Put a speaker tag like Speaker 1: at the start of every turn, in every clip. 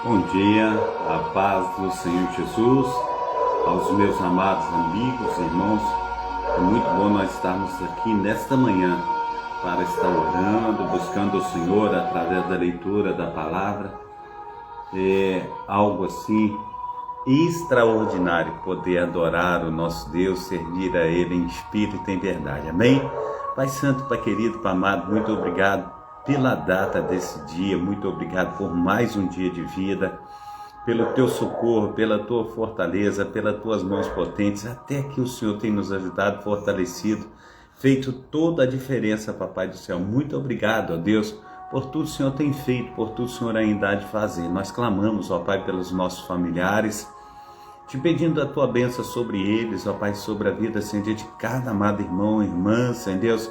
Speaker 1: Bom dia, a paz do Senhor Jesus, aos meus amados amigos e irmãos. É muito bom nós estarmos aqui nesta manhã para estar orando, buscando o Senhor através da leitura da palavra. É algo assim extraordinário poder adorar o nosso Deus, servir a Ele em espírito e em verdade. Amém? Pai Santo, Pai querido, Pai amado, muito obrigado pela data desse dia, muito obrigado por mais um dia de vida, pelo teu socorro, pela tua fortaleza, pelas tuas mãos potentes, até que o Senhor tem nos ajudado, fortalecido, feito toda a diferença, Papai do céu. Muito obrigado, ó Deus, por tudo que o Senhor tem feito, por tudo que o Senhor ainda há de fazer. Nós clamamos, ó Pai, pelos nossos familiares, te pedindo a tua bênção sobre eles, ó Pai, sobre a vida, Senhor, de cada amado irmão, irmã, Senhor Deus,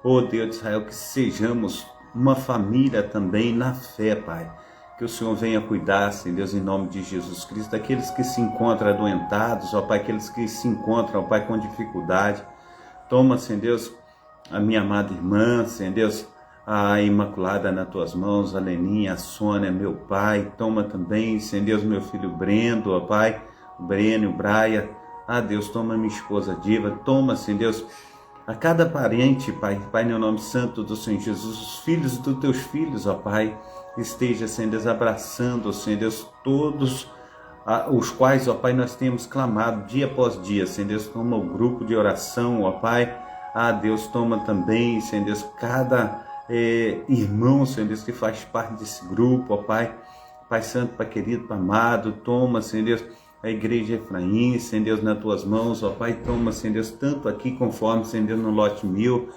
Speaker 1: ó Deus de Israel, que sejamos uma família também na fé, Pai. Que o Senhor venha cuidar, Senhor Deus, em nome de Jesus Cristo, daqueles que se encontram adoentados, ó Pai, aqueles que se encontram, ó Pai, com dificuldade. Toma, Senhor Deus, a minha amada irmã, Senhor Deus, a Imaculada nas tuas mãos, a Leninha, a Sônia, meu Pai. Toma também, Senhor Deus, meu filho Brendo, ó Pai, o Breno, o Braia. Ah, Deus, toma minha esposa Diva. Toma, Senhor Deus, a cada parente, Pai, Pai, no nome santo do Senhor Jesus, os filhos dos teus filhos, ó Pai, esteja, Senhor Deus, abraçando, Senhor Deus, todos os quais, ó Pai, nós temos clamado dia após dia. Senhor Deus, toma o grupo de oração, ó Pai. Ah, Deus, toma também, Senhor Deus, cada irmão, Senhor Deus, que faz parte desse grupo, ó Pai. Pai Santo, Pai querido, Pai amado, toma, Senhor Deus, a igreja Efraim, Senhor Deus, nas tuas mãos, ó Pai, toma, Senhor Deus, tanto aqui conforme, Senhor Deus, no lote 1000,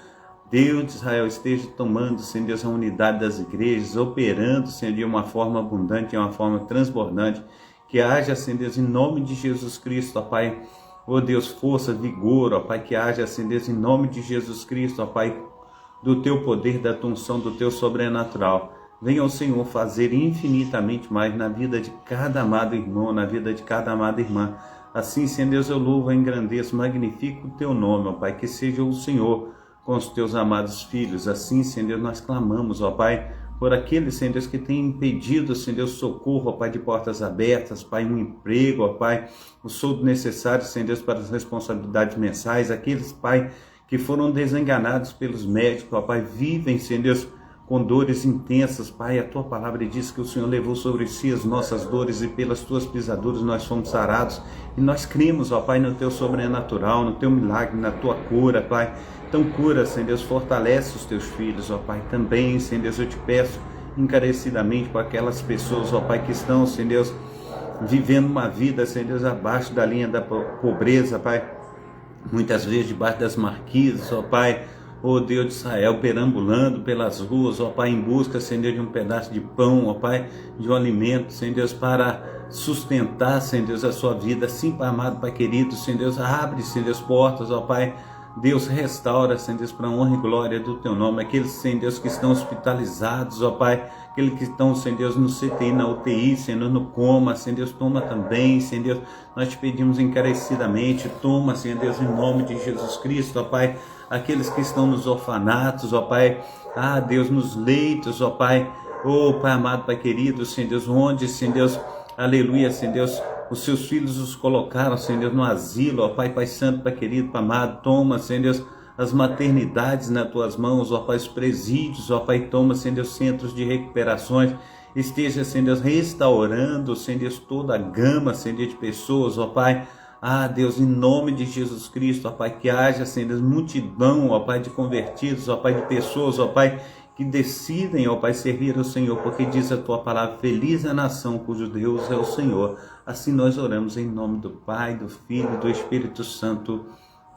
Speaker 1: Deus de Israel, esteja tomando, Senhor Deus, a unidade das igrejas, operando, Senhor, de uma forma abundante, de uma forma transbordante, que haja, Senhor Deus, em nome de Jesus Cristo, ó Pai, ó Deus, força, vigor, ó Pai, que haja, Senhor Deus, em nome de Jesus Cristo, ó Pai, do teu poder, da tua unção, do teu sobrenatural. Venha o Senhor fazer infinitamente mais na vida de cada amado irmão, na vida de cada amada irmã. Assim, Senhor Deus, eu louvo, engrandeço, magnifico o teu nome, ó Pai, que seja o Senhor com os teus amados filhos. Assim, Senhor Deus, nós clamamos, ó Pai, por aqueles, Senhor Deus, que têm impedido, Senhor Deus, socorro, ó Pai, de portas abertas, Pai, um emprego, ó Pai, o soldo necessário, Senhor Deus, para as responsabilidades mensais, aqueles, Pai, que foram desenganados pelos médicos, ó Pai, vivem, Senhor Deus, com dores intensas, Pai. A tua palavra diz que o Senhor levou sobre si as nossas dores e pelas tuas pisaduras nós fomos sarados. E nós cremos, ó Pai, no teu sobrenatural, no teu milagre, na tua cura, Pai. Então cura, Senhor Deus, fortalece os teus filhos, ó Pai. Também, Senhor Deus, eu te peço encarecidamente para aquelas pessoas, ó Pai, que estão, Senhor Deus, vivendo uma vida, Senhor Deus, abaixo da linha da pobreza, Pai. Muitas vezes debaixo das marquises, ó Pai, ó Deus de Israel, perambulando pelas ruas, ó Pai, em busca, Senhor Deus, de um pedaço de pão, ó Pai, de um alimento, Senhor Deus, para sustentar, Senhor Deus, a sua vida. Assim, Pai amado, Pai querido, Senhor Deus, abre, Senhor Deus, portas, ó Pai, Deus, restaura, Senhor Deus, para a honra e glória do teu nome, aqueles, Senhor Deus, que estão hospitalizados, ó Pai, aqueles que estão, Senhor Deus, no CTI, na UTI, Senhor, no coma, Senhor Deus, toma também, Senhor Deus, nós te pedimos encarecidamente, toma, Senhor Deus, em nome de Jesus Cristo, ó Pai, aqueles que estão nos orfanatos, ó Pai, ah Deus, nos leitos, ó Pai, ó Pai amado, Pai querido, Senhor Deus, onde, Senhor Deus, aleluia, Senhor Deus, os seus filhos os colocaram, Senhor Deus, no asilo, ó Pai, Pai santo, Pai querido, Pai amado, toma, Senhor Deus, as maternidades nas tuas mãos, ó Pai, os presídios, ó Pai, toma, Senhor Deus, centros de recuperações, esteja, Senhor Deus, restaurando, Senhor Deus, toda a gama, Senhor Deus, de pessoas, ó Pai. Ah, Deus, em nome de Jesus Cristo, ó Pai, que haja, Senhor Deus, multidão, ó Pai, de convertidos, ó Pai, de pessoas, ó Pai, que decidem, ó Pai, servir ao Senhor, porque diz a tua palavra, feliz é a nação cujo Deus é o Senhor. Assim nós oramos em nome do Pai, do Filho e do Espírito Santo.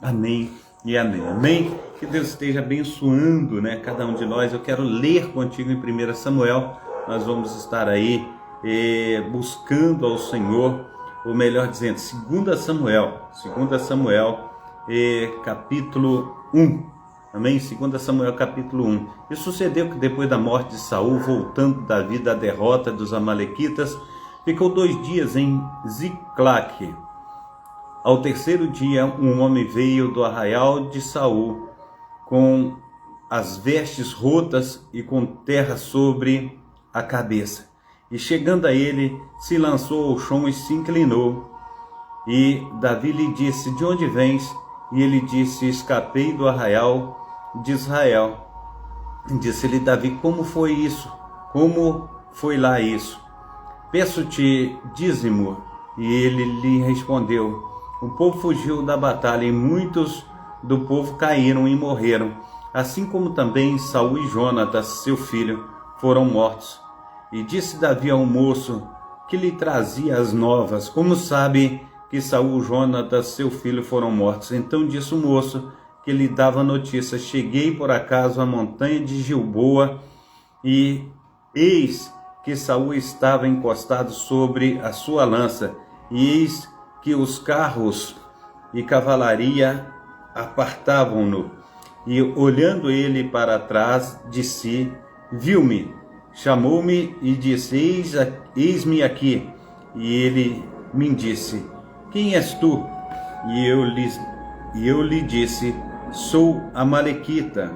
Speaker 1: Amém e amém. Amém? Que Deus esteja abençoando, né, cada um de nós. Eu quero ler contigo em 1 Samuel. Nós vamos estar aí buscando ao Senhor, ou melhor dizendo, 2 Samuel, capítulo 1. Amém? 2 Samuel, capítulo 1. E sucedeu que depois da morte de Saul, voltando Davi da derrota dos amalequitas, ficou 2 dias em Ziclague. Ao terceiro dia, um homem veio do arraial de Saul, com as vestes rotas e com terra sobre a cabeça. E chegando a ele, se lançou ao chão e se inclinou. E Davi lhe disse: de onde vens? E ele disse: escapei do arraial de Israel. Disse-lhe Davi: como foi isso? Como foi lá isso? Peço-te dízimo. E ele lhe respondeu: o povo fugiu da batalha e muitos do povo caíram e morreram, assim como também Saul e Jonatas, seu filho, foram mortos. E disse Davi ao moço que lhe trazia as novas: como sabe que Saul e Jonatas, seu filho, foram mortos? Então disse o moço que lhe dava notícia: cheguei por acaso à montanha de Gilboa, e eis que Saul estava encostado sobre a sua lança, e eis que os carros e cavalaria apartavam-no. E olhando ele para trás de si, viu-me, chamou-me e disse: eis-me aqui. E ele me disse: quem és tu? E eu lhe disse: sou amalequita.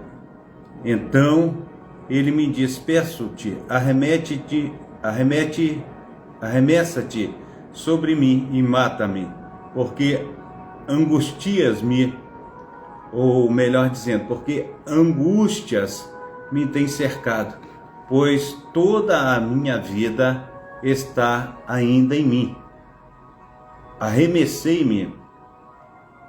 Speaker 1: Então ele me disse: peço-te, arremessa-te sobre mim e mata-me, porque angustias-me, ou melhor dizendo, porque angústias me têm cercado, pois toda a minha vida está ainda em mim. Arremessei-me,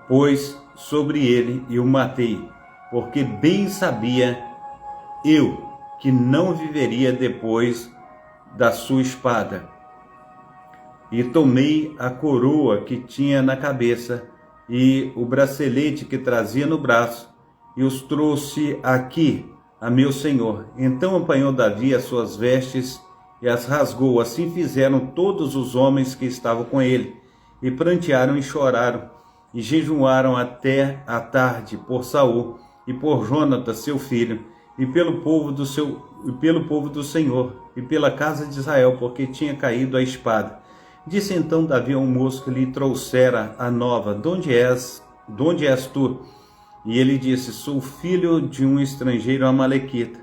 Speaker 1: pois, sobre ele e o matei, porque bem sabia eu que não viveria depois da sua espada. E tomei a coroa que tinha na cabeça e o bracelete que trazia no braço, e os trouxe aqui a meu senhor. Então apanhou Davi as suas vestes e as rasgou. Assim fizeram todos os homens que estavam com ele, e prantearam e choraram, e jejuaram até a tarde por Saul e por Jonatas, seu filho, e pelo povo do Senhor, e pela casa de Israel, porque tinha caído a espada. Disse então Davi ao moço que lhe trouxera a nova: de onde és tu? E ele disse: sou filho de um estrangeiro amalequita.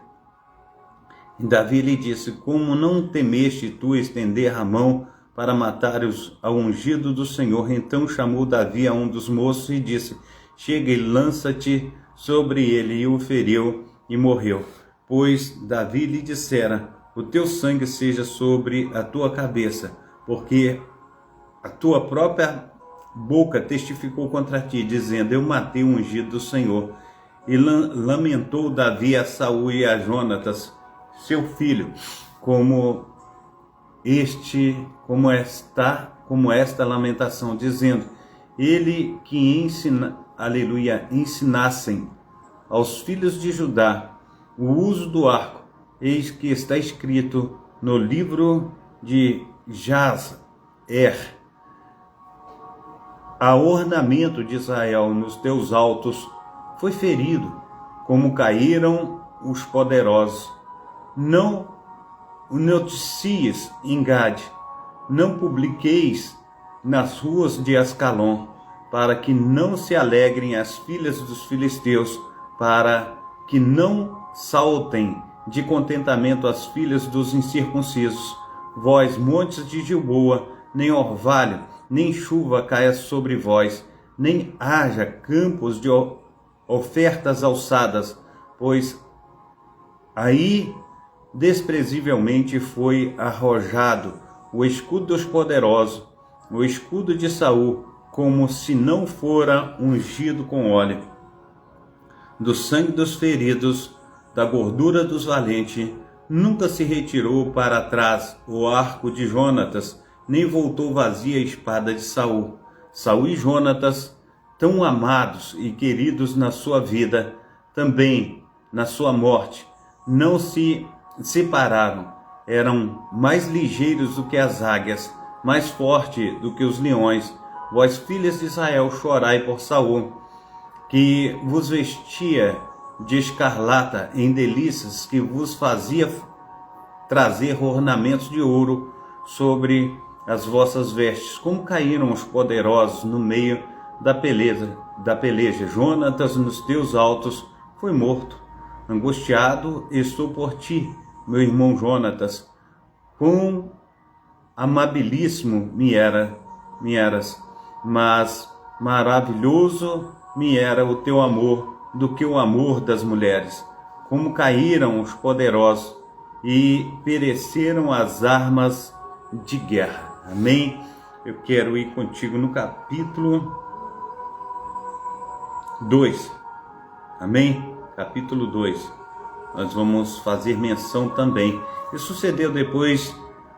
Speaker 1: E Davi lhe disse: como não temeste tu estender a mão para matar ao ungido do Senhor? Então chamou Davi a um dos moços e disse: chega e lança-te sobre ele. E o feriu e morreu. Pois Davi lhe dissera: o teu sangue seja sobre a tua cabeça, porque a tua própria boca testificou contra ti, dizendo: eu matei o ungido do Senhor. E lamentou Davi a Saul e a Jonatas, seu filho, como esta lamentação, dizendo: ele que ensinassem aos filhos de Judá o uso do arco, eis que está escrito no livro de Jazer: a ornamento de Israel nos teus altos foi ferido, como caíram os poderosos. Não o noticies em Gade, não publiqueis nas ruas de Ascalon, para que não se alegrem as filhas dos filisteus, para que não saltem de contentamento as filhas dos incircuncisos. Vós, montes de Gilboa, nem orvalho, nem chuva caia sobre vós, nem haja campos de ofertas alçadas, pois aí desprezivelmente foi arrojado o escudo dos poderosos, o escudo de Saul, como se não fora ungido com óleo. Do sangue dos feridos, da gordura dos valentes, nunca se retirou para trás o arco de Jonatas, nem voltou vazia a espada de Saul. Saul e Jonatas, tão amados e queridos na sua vida, também na sua morte, não se separaram. Eram mais ligeiros do que as águias, mais fortes do que os leões. Vós, filhas de Israel, chorai por Saul, que vos vestia de escarlata em delícias, que vos fazia trazer ornamentos de ouro sobre as vossas vestes. Como caíram os poderosos no meio da peleja. Jonatas nos teus altos foi morto. Angustiado estou por ti, meu irmão Jonatas. quão amabilíssimo me eras, mas maravilhoso me era o teu amor do que o amor das mulheres. Como caíram os poderosos e pereceram as armas de guerra. Amém? Eu quero ir contigo no capítulo 2. Amém? Capítulo 2. Nós vamos fazer menção também. E sucedeu depois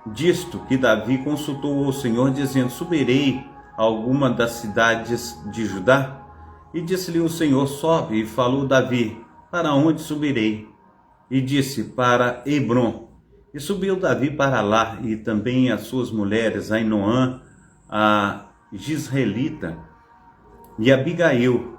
Speaker 1: disto que Davi consultou ao Senhor, dizendo: subirei a alguma das cidades de Judá? E disse-lhe o Senhor: sobe. E falou Davi: para onde subirei? E disse: para Hebrom. E subiu Davi para lá, e também as suas mulheres, Ainoã, a Gisraelita, e Abigail,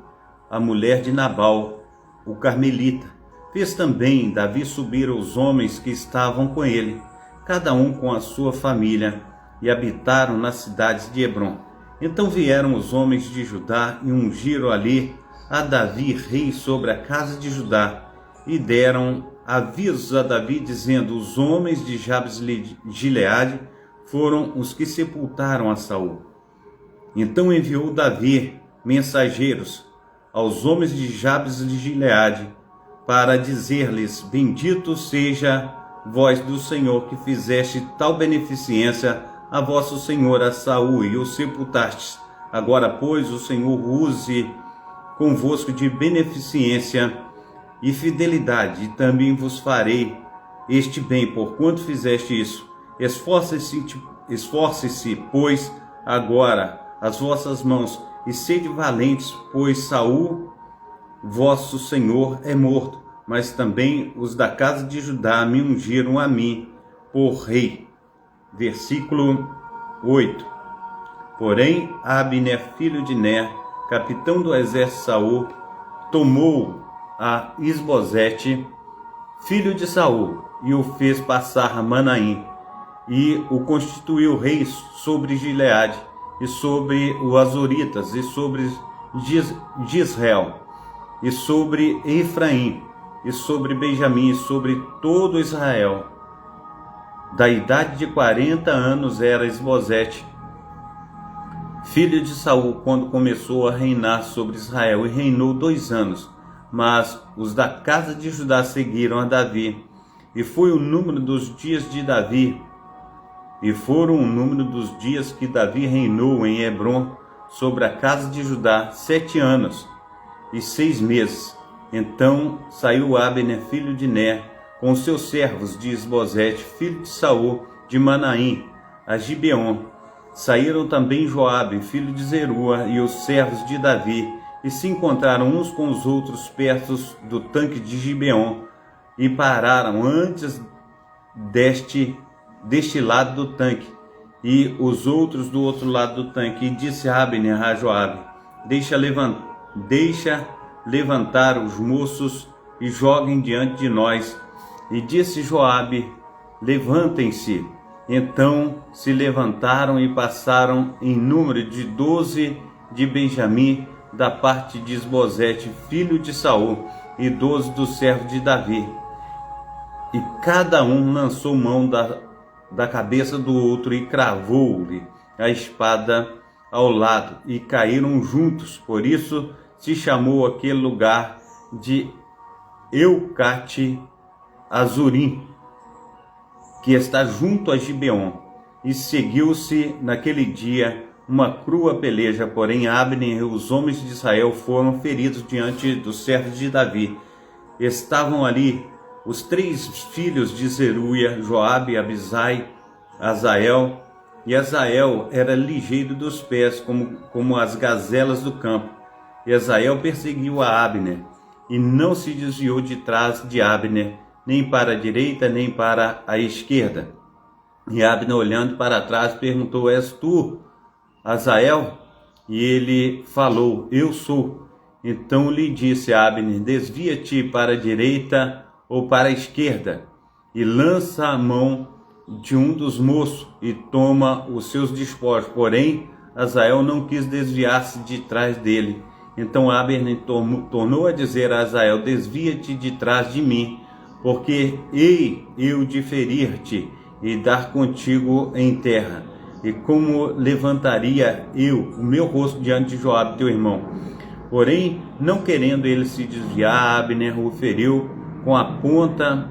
Speaker 1: a mulher de Nabal, o carmelita. Fez também Davi subir os homens que estavam com ele, cada um com a sua família, e habitaram nas cidades de Hebrom. Então vieram os homens de Judá e ungiram ali a Davi rei sobre a casa de Judá, e deram avisos a Davi, dizendo: os homens de Jabes de Gileade foram os que sepultaram a Saul. Então enviou Davi mensageiros aos homens de Jabes de Gileade, para dizer-lhes: bendito seja vós do Senhor, que fizeste tal beneficência a vosso senhor a Saul, e o sepultastes. Agora, pois, o Senhor use convosco de beneficência e fidelidade, e também vos farei este bem, porquanto fizeste isso. Esforce-se, pois, agora as vossas mãos, e sede valentes, pois Saul, vosso senhor, é morto, mas também os da casa de Judá me ungiram a mim por rei. Versículo 8. Porém, Abner, filho de Ner, capitão do exército de Saul, tomou a Isbosete, filho de Saul, e o fez passar a Manaim, e o constituiu rei sobre Gileade, e sobre os Azoritas, e sobre Israel, e sobre Efraim, e sobre Benjamim, e sobre todo Israel. Da idade de 40 anos era Isbosete, filho de Saul, quando começou a reinar sobre Israel, e reinou 2 anos. Mas os da casa de Judá seguiram a Davi, e foi o número dos dias de Davi, e foram o número dos dias que Davi reinou em Hebrom sobre a casa de Judá 7 anos e 6 meses. Então saiu Abner, filho de Ner, com os seus servos de Isbosete, filho de Saul, de Manaim, a Gibeon. Saíram também Joabe, filho de Zerua, e os servos de Davi, e se encontraram uns com os outros perto do tanque de Gibeon, e pararam antes deste lado do tanque, e os outros do outro lado do tanque. E disse Abner a Joabe: deixa levantar os moços e joguem diante de nós. E disse Joabe: levantem-se. Então se levantaram e passaram em número de 12 de Benjamim, da parte de Isbosete, filho de Saul, e 12 dos servos de Davi. E cada um lançou mão da cabeça do outro e cravou-lhe a espada ao lado, e caíram juntos. Por isso se chamou aquele lugar de Eucate Azurim, que está junto a Gibeon. E seguiu-se naquele dia uma crua peleja, porém Abner e os homens de Israel foram feridos diante dos servos de Davi. Estavam ali os 3 filhos de Zeruia, Joabe, Abisai, Azael. E Azael era ligeiro dos pés, como as gazelas do campo. E Azael perseguiu a Abner, e não se desviou de trás de Abner, nem para a direita, nem para a esquerda. E Abner, olhando para trás, perguntou: és tu, Azael? E ele falou: eu sou. Então lhe disse Abner: desvia-te para a direita ou para a esquerda, e lança a mão de um dos moços, e toma os seus despojos. Porém, Azael não quis desviar-se de trás dele. Então Abner tornou a dizer a Azael: desvia-te de trás de mim, porque hei eu de ferir-te, e dar contigo em terra. E como levantaria eu o meu rosto diante de Joabe teu irmão? Porém, não querendo ele se desviar, Abner o feriu com a ponta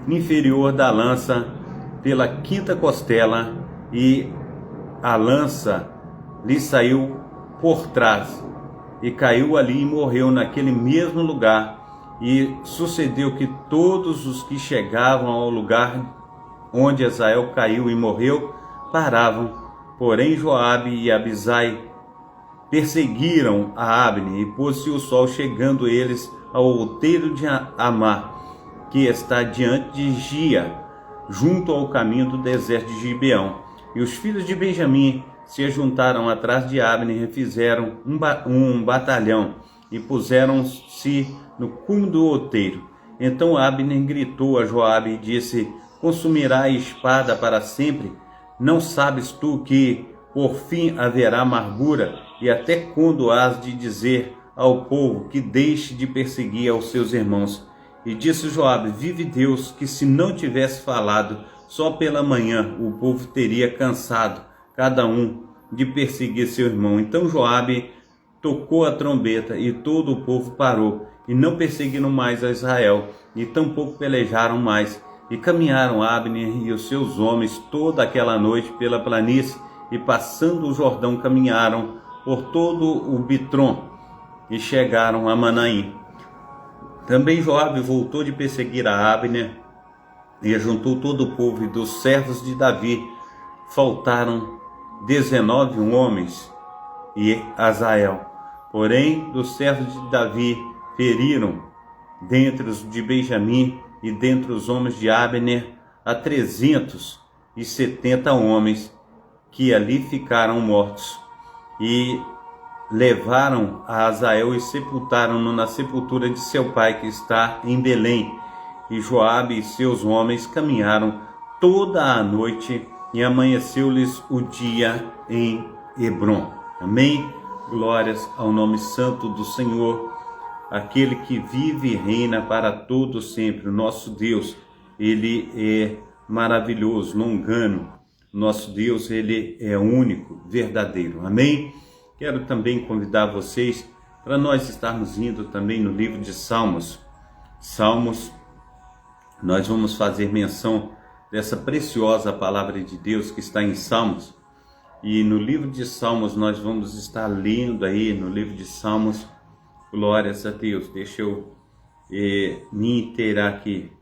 Speaker 1: inferior da lança pela quinta costela, e a lança lhe saiu por trás, e caiu ali e morreu naquele mesmo lugar. E sucedeu que todos os que chegavam ao lugar onde Azael caiu e morreu, paravam. Porém Joabe e Abisai perseguiram a Abner, e pôs-se o sol, chegando eles ao outeiro de Amá, que está diante de Gia, junto ao caminho do deserto de Gibeão. E os filhos de Benjamim se ajuntaram atrás de Abner e fizeram um batalhão, e puseram-se no cume do outeiro. Então Abner gritou a Joabe e disse: consumirá a espada para sempre? Não sabes tu que por fim haverá amargura? E até quando hás de dizer ao povo que deixe de perseguir aos seus irmãos? E disse Joabe: vive Deus, que se não tivesse falado, só pela manhã o povo teria cansado, cada um, de perseguir seu irmão. Então Joabe tocou a trombeta, e todo o povo parou, e não perseguiram mais a Israel, e tampouco pelejaram mais. E caminharam Abner e os seus homens toda aquela noite pela planície, e passando o Jordão caminharam por todo o Bitrom, e chegaram a Manaim. Também Joabe voltou de perseguir a Abner, e ajuntou todo o povo, e dos servos de Davi faltaram 19 homens e Azael. Porém, dos servos de Davi feriram, dentre os de Benjamim e dentre os homens de Abner, a 370 homens, que ali ficaram mortos. E levaram a Azael e sepultaram-no na sepultura de seu pai, que está em Belém. E Joabe e seus homens caminharam toda a noite, e amanheceu-lhes o dia em Hebrom. Amém? Glórias ao nome santo do Senhor, aquele que vive e reina para todo sempre. O nosso Deus, ele é maravilhoso, longano. Nosso Deus, ele é único, verdadeiro. Amém? Quero também convidar vocês para nós estarmos indo também no livro de Salmos. Salmos, nós vamos fazer menção dessa preciosa palavra de Deus que está em Salmos. E no livro de Salmos nós vamos estar lendo aí, no livro de Salmos, glórias a Deus. Deixa eu me inteirar aqui.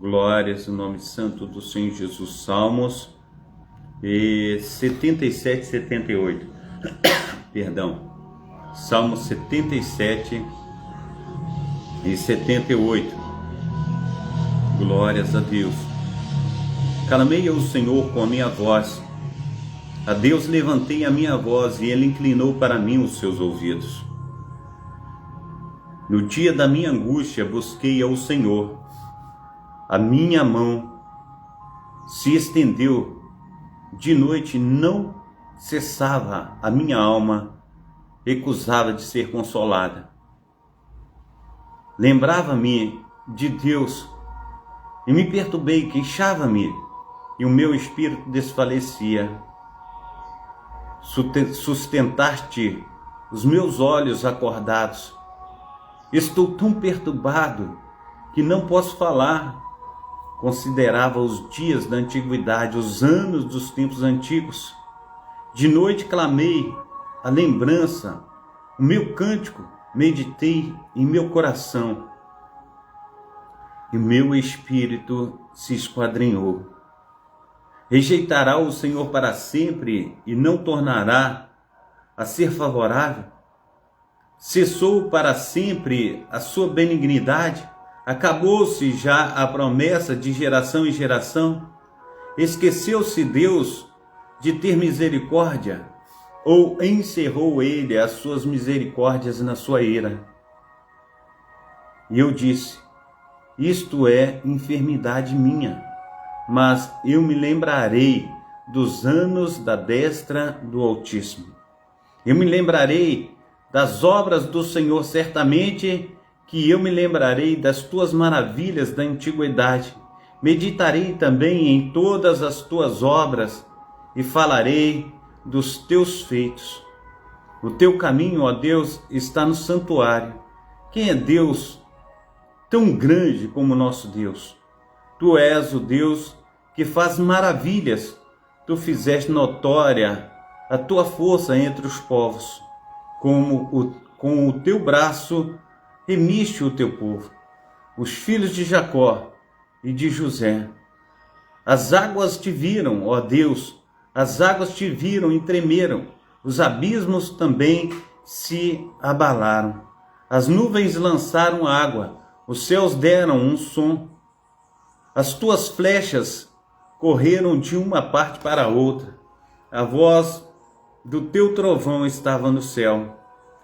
Speaker 1: Glórias no nome santo do Senhor Jesus. Salmos 77, 78. Perdão. Salmos 77 e 78. Glórias a Deus. Clamei ao Senhor com a minha voz. A Deus levantei a minha voz, e Ele inclinou para mim os seus ouvidos. No dia da minha angústia busquei ao Senhor. A minha mão se estendeu. De noite não cessava a minha alma, recusava de ser consolada. Lembrava-me de Deus e me perturbei, queixava-me, e o meu espírito desfalecia. Sustentaste os meus olhos acordados. Estou tão perturbado que não posso falar. Considerava os dias da antiguidade, os anos dos tempos antigos. De noite clamei a lembrança, o meu cântico meditei em meu coração, e meu espírito se esquadrinhou. Rejeitará o Senhor para sempre e não tornará a ser favorável? Cessou para sempre a sua benignidade? Acabou-se já a promessa de geração em geração? Esqueceu-se Deus de ter misericórdia? Ou encerrou ele as suas misericórdias na sua ira? E eu disse: isto é enfermidade minha, mas eu me lembrarei dos anos da destra do Altíssimo. Eu me lembrarei das obras do Senhor, certamente que eu me lembrarei das tuas maravilhas da antiguidade. Meditarei também em todas as tuas obras e falarei dos teus feitos. O teu caminho, ó Deus, está no santuário. Quem é Deus tão grande como nosso Deus? Tu és o Deus que faz maravilhas. Tu fizeste notória a tua força entre os povos. Com o teu braço remiste o teu povo, os filhos de Jacó e de José. As águas te viram, ó Deus, as águas te viram e tremeram. Os abismos também se abalaram. As nuvens lançaram água, os céus deram um som. As tuas flechas correram de uma parte para a outra. A voz do teu trovão estava no céu.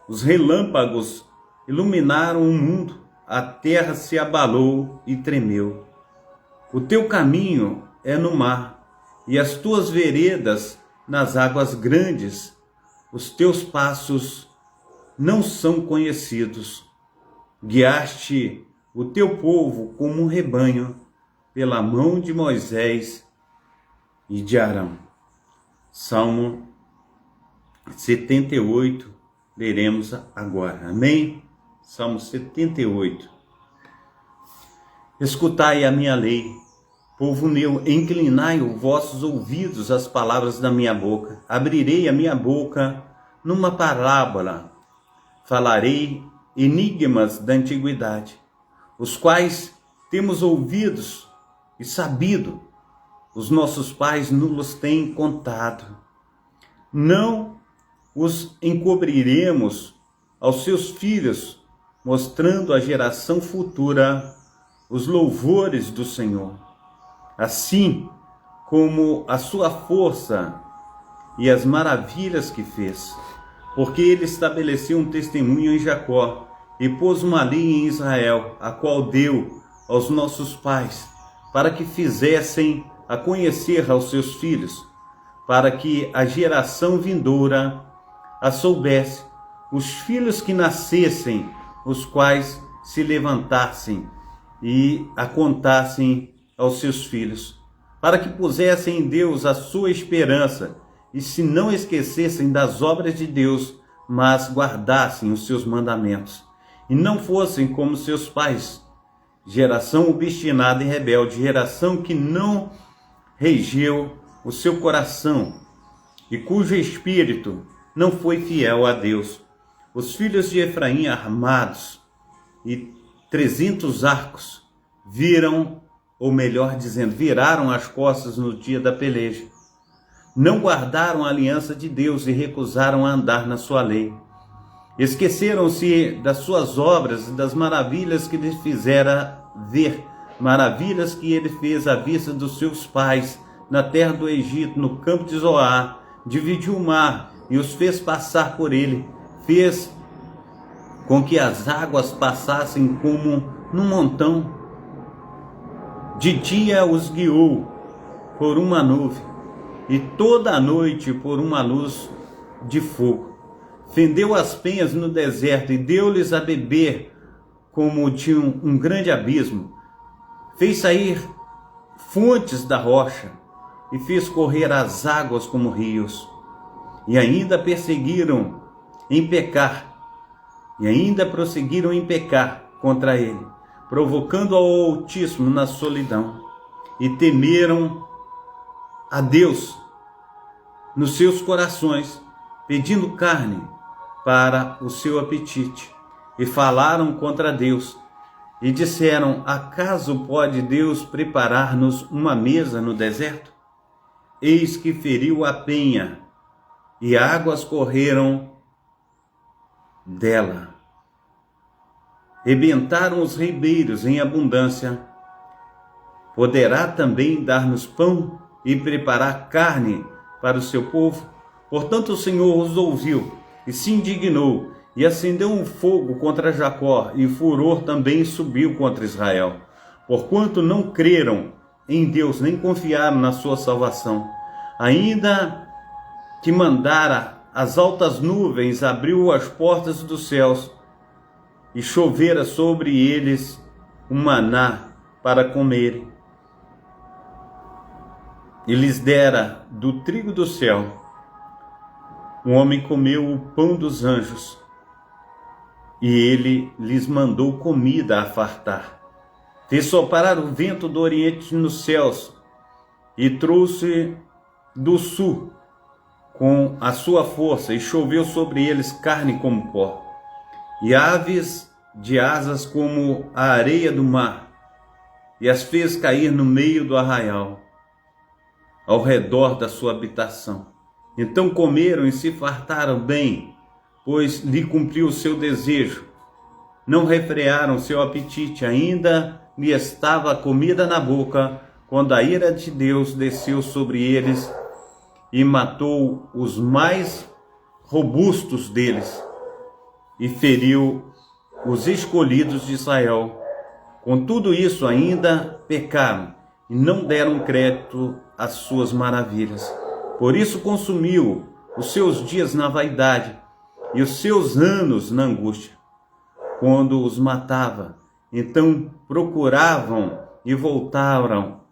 Speaker 1: Os relâmpagos iluminaram o mundo. A terra se abalou e tremeu. O teu caminho é no mar, e as tuas veredas nas águas grandes. Os teus passos não são conhecidos. Guiaste o teu povo como um rebanho pela mão de Moisés e de Arão. Salmo 78, leremos agora. Amém? Salmo 78. Escutai a minha lei, povo meu, inclinai os vossos ouvidos às palavras da minha boca. Abrirei a minha boca numa parábola, falarei enigmas da antiguidade, os quais temos ouvidos e sabido, os nossos pais nos têm contado. Não os encobriremos aos seus filhos, mostrando à geração futura os louvores do Senhor, assim como a sua força e as maravilhas que fez. Porque ele estabeleceu um testemunho em Jacó e pôs uma lei em Israel, a qual deu aos nossos pais, para que fizessem a conhecer aos seus filhos, para que a geração vindoura a soubesse, os filhos que nascessem, os quais se levantassem e a contassem aos seus filhos, para que pusessem em Deus a sua esperança e se não esquecessem das obras de Deus, mas guardassem os seus mandamentos, e não fossem como seus pais, geração obstinada e rebelde, geração que não regeu o seu coração e cujo espírito não foi fiel a Deus. Os filhos de Efraim armados e 300 arcos viraram as costas no dia da peleja. Não guardaram a aliança de Deus e recusaram a andar na sua lei. Esqueceram-se das suas obras e das maravilhas que lhes fizera ver, maravilhas que ele fez à vista dos seus pais, na terra do Egito, no campo de Zoar. Dividiu o mar e os fez passar por ele, fez com que as águas passassem como num montão. De dia os guiou por uma nuvem, e toda a noite por uma luz de fogo. Fendeu as penhas no deserto e deu-lhes a beber como de um grande abismo. Fez sair fontes da rocha e fez correr as águas como rios. E ainda prosseguiram em pecar contra ele, provocando ao Altíssimo na solidão. E temeram a Deus nos seus corações, pedindo carne para o seu apetite. E falaram contra Deus e disseram: acaso pode Deus preparar-nos uma mesa no deserto? Eis que feriu a penha e águas correram dela. Rebentaram os ribeiros em abundância. Poderá também dar-nos pão e preparar carne para o seu povo? Portanto o Senhor os ouviu e se indignou e acendeu um fogo contra Jacó, e furor também subiu contra Israel, porquanto não creram em Deus, nem confiaram na sua salvação. Ainda que mandara as altas nuvens, abriu as portas dos céus, e chovera sobre eles um maná para comerem. e lhes dera do trigo do céu. O homem comeu o pão dos anjos, e ele lhes mandou comida a fartar. Fez soprar o vento do oriente nos céus, e trouxe do sul com a sua força, e choveu sobre eles carne como pó, e aves de asas como a areia do mar, e as fez cair no meio do arraial, ao redor da sua habitação. Então comeram e se fartaram bem, pois lhe cumpriu o seu desejo. Não refrearam seu apetite, ainda lhe estava a comida na boca, quando a ira de Deus desceu sobre eles e matou os mais robustos deles, e feriu os escolhidos de Israel. Com tudo isso ainda pecaram, e não deram crédito às suas maravilhas. Por isso consumiu os seus dias na vaidade, e os seus anos na angústia. Quando os matava, então procuravam e voltavam,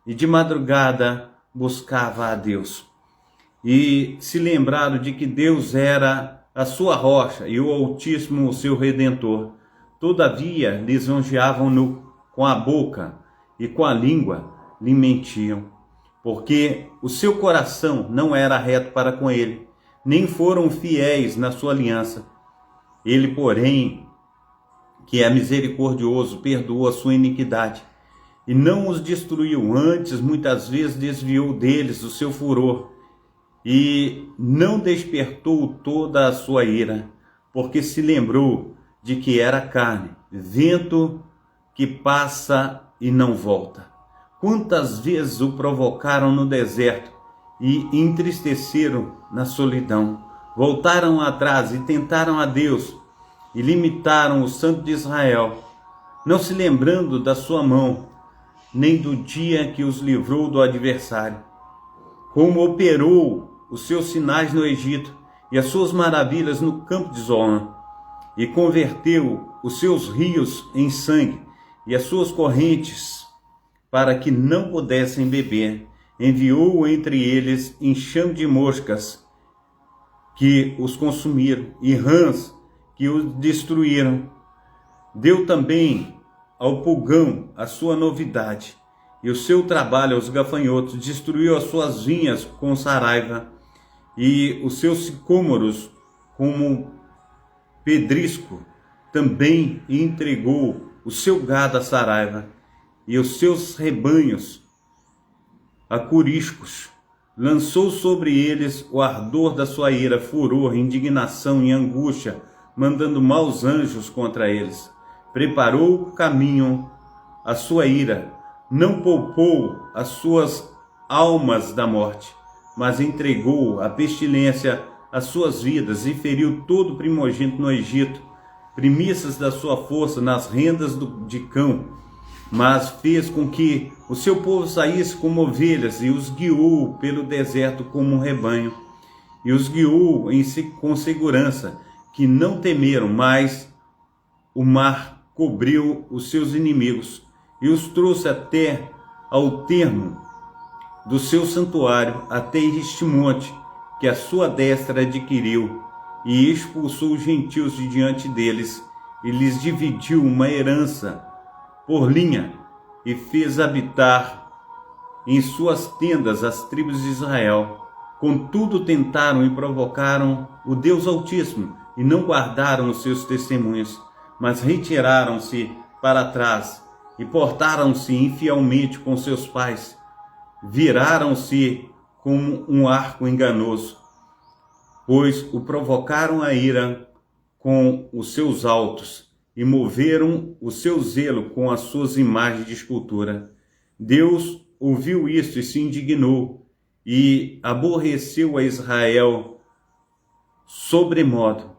Speaker 1: e de madrugada buscava a Deus. E se lembraram de que Deus era a sua rocha e o Altíssimo o seu Redentor. Todavia lisonjeavam-no com a boca, e com a língua lhe mentiam, porque o seu coração não era reto para com ele, nem foram fiéis na sua aliança. Ele, porém, que é misericordioso, perdoou a sua iniquidade, e não os destruiu, antes muitas vezes desviou deles o seu furor, e não despertou toda a sua ira, porque se lembrou de que era carne, vento que passa e não volta. Quantas vezes o provocaram no deserto e entristeceram na solidão. Voltaram atrás e tentaram a Deus e limitaram o Santo de Israel, não se lembrando da sua mão, nem do dia que os livrou do adversário. Como operou os seus sinais no Egito e as suas maravilhas no campo de Zoan, e converteu os seus rios em sangue e as suas correntes para que não pudessem beber. Enviou entre eles enxame de moscas que os consumiram e rãs que os destruíram. Deu também ao pulgão a sua novidade e o seu trabalho aos gafanhotos. Destruiu as suas vinhas com saraiva e os seus sicômoros como pedrisco. Também entregou o seu gado a saraiva e os seus rebanhos a curiscos. Lançou sobre eles o ardor da sua ira, furor, indignação e angústia, mandando maus anjos contra eles. Preparou o caminho à sua ira, não poupou as suas almas da morte, mas entregou a pestilência às suas vidas e feriu todo primogênito no Egito, primícias da sua força nas rendas de cão. Mas fez com que o seu povo saísse como ovelhas e os guiou pelo deserto como um rebanho. E os guiou com segurança, que não temeram, mas o mar cobriu os seus inimigos e os trouxe até ao termo do seu santuário, até este monte que a sua destra adquiriu, e expulsou os gentios de diante deles e lhes dividiu uma herança por linha, e fez habitar em suas tendas as tribos de Israel. Contudo tentaram e provocaram o Deus Altíssimo, e não guardaram os seus testemunhos, mas retiraram-se para trás, e portaram-se infielmente com seus pais. Viraram-se como um arco enganoso, pois o provocaram a ira com os seus altos, e moveram o seu zelo com as suas imagens de escultura. Deus ouviu isso e se indignou, e aborreceu a Israel sobremodo.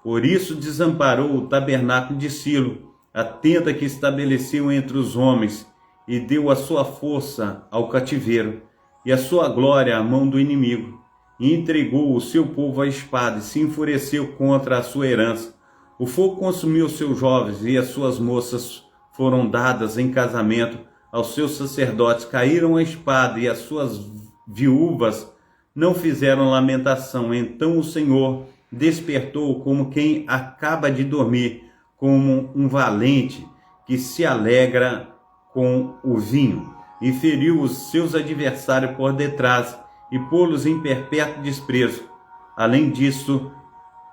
Speaker 1: Por isso desamparou o tabernáculo de Silo, a tenda que estabeleceu entre os homens, e deu a sua força ao cativeiro, e a sua glória à mão do inimigo, e entregou o seu povo à espada, e se enfureceu contra a sua herança. O fogo consumiu os seus jovens, e as suas moças foram dadas em casamento aos seus sacerdotes, caíram a espada, e as suas viúvas não fizeram lamentação. Então o Senhor despertou como quem acaba de dormir, como um valente que se alegra com o vinho, e feriu os seus adversários por detrás e pô-los em perpétuo desprezo. Além disso,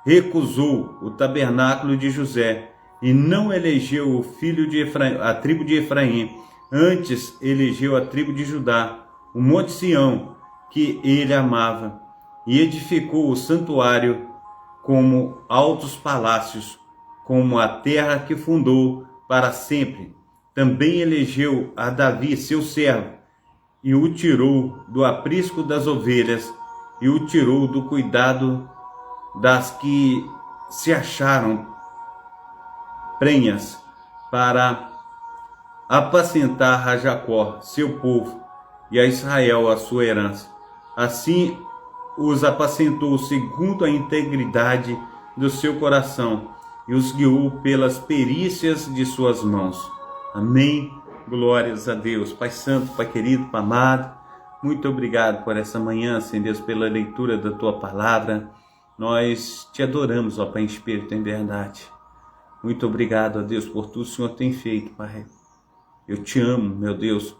Speaker 1: recusou o tabernáculo de José e não elegeu o filho de Efraim, a tribo de Efraim. Antes elegeu a tribo de Judá, o monte Sião, que ele amava, e edificou o santuário como altos palácios, como a terra que fundou para sempre. Também elegeu a Davi, seu servo, e o tirou do aprisco das ovelhas, e o tirou do cuidado das que se acharam prenhas, para apacentar a Jacó, seu povo, e a Israel, a sua herança. Assim os apacentou segundo a integridade do seu coração, e os guiou pelas perícias de suas mãos. Amém. Glórias a Deus. Pai Santo, Pai querido, Pai amado, muito obrigado por essa manhã, Senhor Deus, pela leitura da Tua palavra. Nós Te adoramos, ó Pai, em espírito e em verdade. Muito obrigado, ó Deus, por tudo que o Senhor tem feito, Pai. Eu Te amo, meu Deus,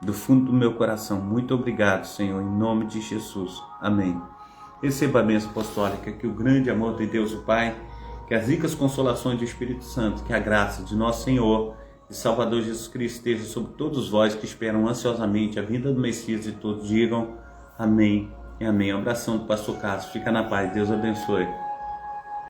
Speaker 1: do fundo do meu coração. Muito obrigado, Senhor, em nome de Jesus. Amém. Receba a bênção apostólica, que o grande amor de Deus, o Pai, que as ricas consolações do Espírito Santo, que a graça de nosso Senhor e Salvador Jesus Cristo esteja sobre todos vós que esperam ansiosamente a vinda do Messias, e todos digam amém e amém. Um abração do pastor Carlos. Fica na paz. Deus abençoe.